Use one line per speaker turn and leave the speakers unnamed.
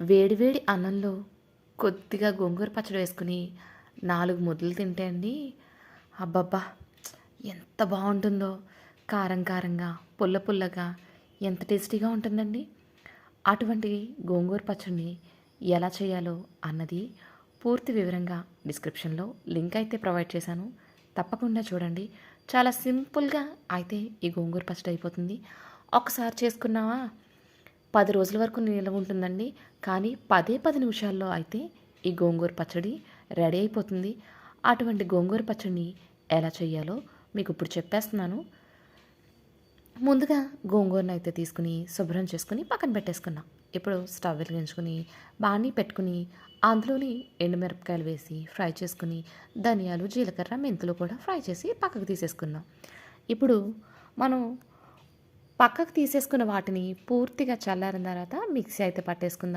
వేడివేడి అన్నంలో కొద్దిగా గోంగూర పచ్చడి వేసుకుని 4 ముద్దలు తింటే అండి, అబ్బబ్బా! ఎంత బావుంటుందో. కారం కారంగా, పుల్ల పుల్లగా ఎంత టేస్టీగా ఉంటుందండి. అటువంటి గోంగూర పచ్చడిని ఎలా చేయాలో అన్నది పూర్తి వివరంగా డిస్క్రిప్షన్లో లింక్ అయితే ప్రొవైడ్ చేశాను. తప్పకుండా చూడండి. చాలా సింపుల్గా అయితే ఈ గోంగూర పచ్చడి అయిపోతుంది. ఒకసారి చేసుకున్నావా 10 రోజుల వరకు నిల్వ ఉంటుందండి. కానీ 10 నిమిషాల్లో అయితే ఈ గోంగూర పచ్చడి రెడీ అయిపోతుంది. అటువంటి గోంగూర పచ్చడిని ఎలా చేయాలో మీకు ఇప్పుడు చెప్పేస్తున్నాను. ముందుగా గోంగూరను అయితే తీసుకుని శుభ్రం చేసుకుని పక్కన పెట్టేసుకున్నాం. ఇప్పుడు స్టవ్ వెలిగించుకుని బాణీ పెట్టుకుని అందులోని ఎండుమిరపకాయలు వేసి ఫ్రై చేసుకుని ధనియాలు, జీలకర్ర, మెంతులు కూడా ఫ్రై చేసి పక్కకు తీసేసుకున్నాం. ఇప్పుడు మనం పక్కకు తీసేసుకున్న వాటిని పూర్తిగా చల్లారిన తర్వాత మిక్సీ అయితే పట్టేసుకుందాం.